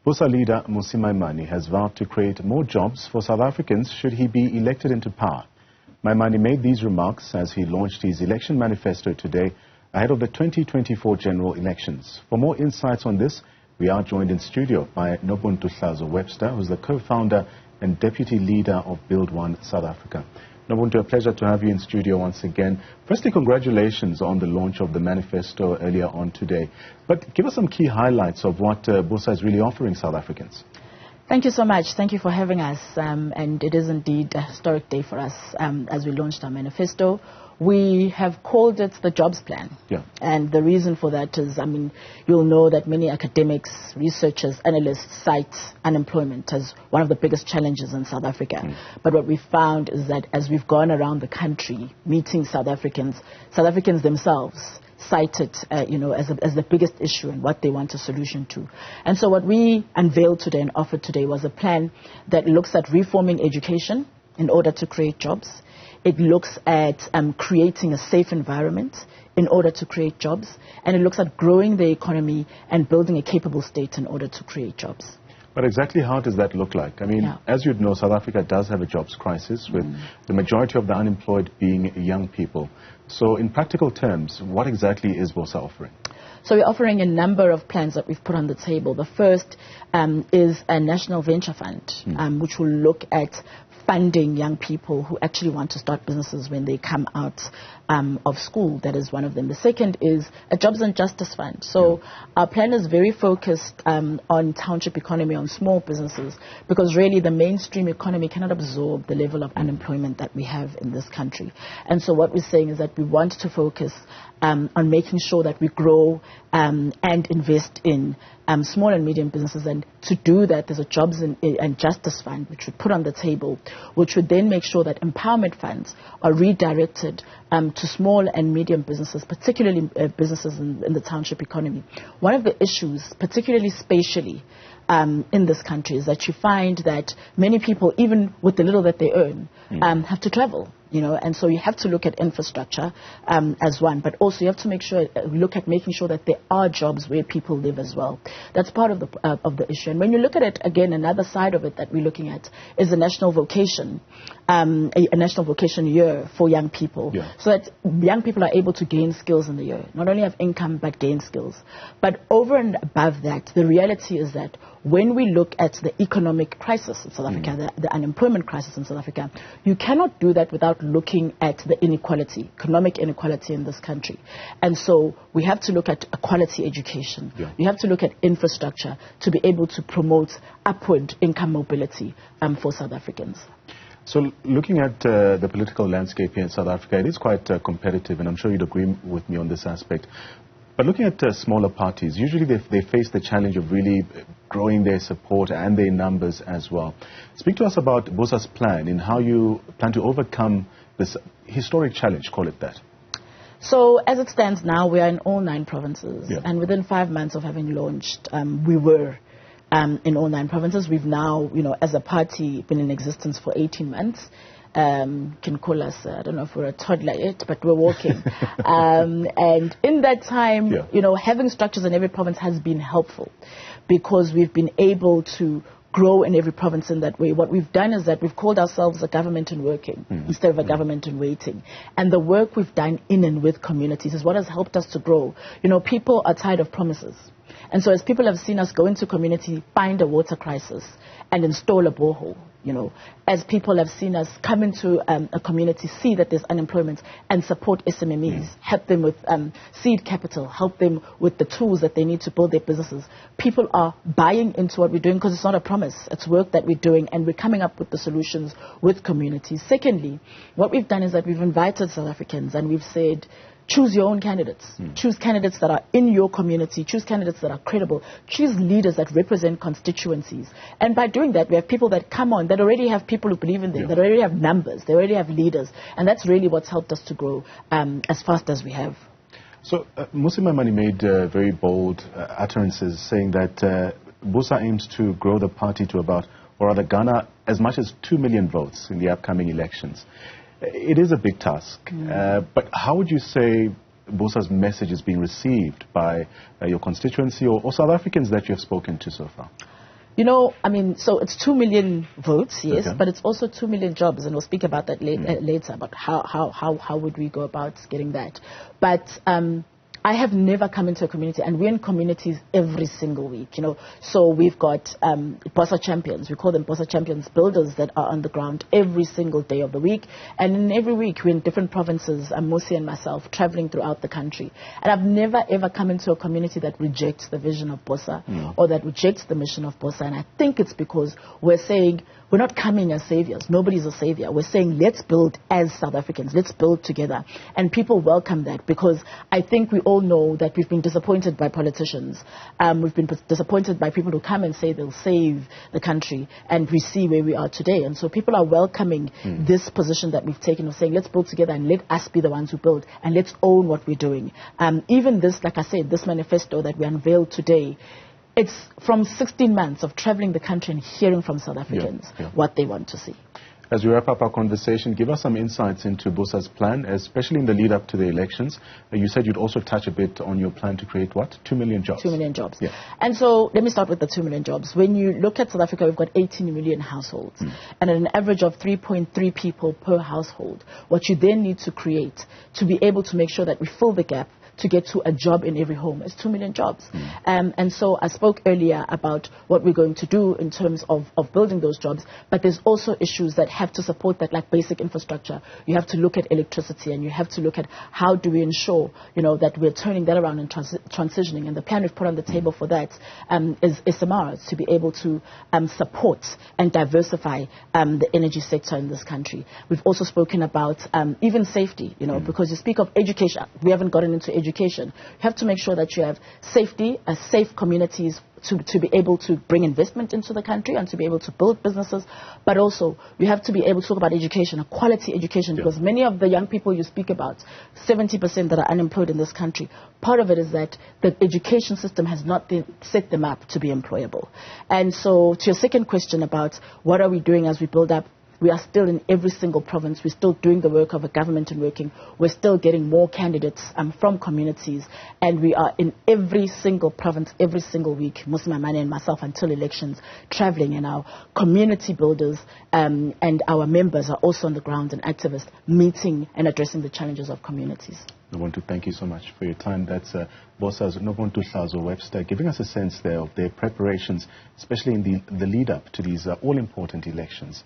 BOSA leader Mmusi Maimane has vowed to create more jobs for South Africans should he be elected into power. Maimane made these remarks as he launched his election manifesto today ahead of the 2024 general elections. For more insights on this, we are joined in studio by Nobuntu Hlazo-Webster, who is the co-founder and deputy leader of Build One South Africa. Nobuntu, a pleasure to have you in studio once again. Firstly, congratulations on the launch of the manifesto earlier on today. But give us some key highlights of what BOSA is really offering South Africans. Thank you so much. Thank you for having us. And it is indeed a historic day for us as we launched our manifesto. We have called it the jobs plan. Yeah. And the reason for that is, you'll know that many academics, researchers, analysts cite unemployment as one of the biggest challenges in South Africa. But what we found is that as we've gone around the country meeting South Africans themselves cite it as the biggest issue and what they want a solution to. And so what we unveiled today and offered today was a plan that looks at reforming education in order to create jobs. It looks at creating a safe environment in order to create jobs. And it looks at growing the economy and building a capable state in order to create jobs. But exactly how does that look like? As you'd know, South Africa does have a jobs crisis with the majority of the unemployed being young people. So in practical terms, what exactly is BOSA offering? So we're offering a number of plans that we've put on the table. The first is a national venture fund, which will look at funding young people who actually want to start businesses when they come out of school. That is one of them. The second is a jobs and justice fund. So our plan is very focused on township economy, on small businesses, because really the mainstream economy cannot absorb the level of unemployment that we have in this country. And so what we're saying is that we want to focus on making sure that we grow and invest in small and medium businesses. And to do that, there's a jobs and justice fund which we put on the table, which would then make sure that empowerment funds are redirected to small and medium businesses, particularly businesses in the township economy. One of the issues, particularly spatially, in this country is that you find that many people, even with the little that they earn, have to travel. And so you have to look at infrastructure as one, but also you have to look at making sure that there are jobs where people live as well. That's part of the issue. And when you look at it again, another side of it that we're looking at is a national vocation, a national vocation year for young people, so that young people are able to gain skills in the year, not only have income but gain skills. But over and above that, the reality is that when we look at the economic crisis in South Africa, the unemployment crisis in South Africa, you cannot do that without looking at the inequality, economic inequality in this country. And so we have to look at a quality education. You have to look at infrastructure to be able to promote upward income mobility for South Africans. So looking at the political landscape here in South Africa, it is quite competitive, and I'm sure you'd agree with me on this aspect. But looking at smaller parties, usually they face the challenge of really growing their support and their numbers as well. Speak to us about BOSA's plan in how you plan to overcome this historic challenge, call it that. So as it stands now, we are in all 9 provinces. And within 5 months of having launched, we were in all 9 provinces. We've now, as a party, been in existence for 18 months. Can call us, I don't know if we're a toddler yet, but we're walking. And in that time, having structures in every province has been helpful because we've been able to grow in every province in that way. What we've done is that we've called ourselves a government in working instead of a government in waiting. And the work we've done in and with communities is what has helped us to grow. People are tired of promises. And so as people have seen us go into community, find a water crisis and install a borehole, as people have seen us come into a community, see that there's unemployment and support SMMEs, help them with seed capital, help them with the tools that they need to build their businesses. People are buying into what we're doing because it's not a promise. It's work that we're doing, and we're coming up with the solutions with communities. Secondly, what we've done is that we've invited South Africans and we've said, choose your own candidates. Choose candidates that are in your community. Choose candidates that are credible. Choose leaders that represent constituencies. And by doing that, we have people that come on, that already have people who believe in them, that already have numbers, they already have leaders. And that's really what's helped us to grow as fast as we have. So Mmusi Maimane made very bold utterances saying that BOSA aims to grow the party to about, or rather garner as much as 2 million votes in the upcoming elections. It is a big task, but how would you say BOSA's message is being received by your constituency or South Africans that you have spoken to so far? You know, I mean, so it's 2 million votes, yes, Okay. but it's also 2 million jobs, and we'll speak about that later, about how would we go about getting that. But I have never come into a community, and we're in communities every single week, you know. So we've got BOSA champions. We call them BOSA champions, builders that are on the ground every single day of the week. And in every week, we're in different provinces, Mosi and myself, traveling throughout the country. And I've never, ever come into a community that rejects the vision of BOSA or that rejects the mission of BOSA. And I think it's because we're saying, we're not coming as saviors. Nobody's a savior. We're saying, let's build as South Africans. Let's build together. And people welcome that, because I think we all know that we've been disappointed by politicians. We've been disappointed by people who come and say they'll save the country, and we see where we are today. And so people are welcoming this position that we've taken of saying, let's build together and let us be the ones who build, and let's own what we're doing. Even this, like I said, this manifesto that we unveiled today, it's from 16 months of traveling the country and hearing from South Africans what they want to see. As we wrap up our conversation, give us some insights into BOSA's plan, especially in the lead up to the elections. You said you'd also touch a bit on your plan to create what? 2 million jobs. 2 million jobs. Yeah. And so let me start with the 2 million jobs. When you look at South Africa, we've got 18 million households. And at an average of 3.3 people per household, what you then need to create to be able to make sure that we fill the gap to get to a job in every home is 2 million jobs. And so I spoke earlier about what we're going to do in terms of building those jobs, but there's also issues that have to support that, like basic infrastructure. You have to look at electricity, and you have to look at how do we ensure, you know, that we're turning that around and transitioning. And the plan we've put on the table for that is SMRs, to be able to support and diversify the energy sector in this country. We've also spoken about even safety, you know, because you speak of education. We haven't gotten into education. You have to make sure that you have safety, safe communities to be able to bring investment into the country and to be able to build businesses. But also, you have to be able to talk about education, a quality education, because many of the young people you speak about, 70% that are unemployed in this country, part of it is that the education system has not set them up to be employable. And so, to your second question about what are we doing as we build up, we are still in every single province. We're still doing the work of a government and working. We're still getting more candidates from communities. And we are in every single province, every single week, Muslim Amani and myself, until elections, traveling. And our community builders and our members are also on the ground, and activists meeting and addressing the challenges of communities. Nobuntu, thank you so much for your time. That's BOSA's Nobuntu Hlazo-Webster, giving us a sense there of their preparations, especially in the lead up to these all-important elections.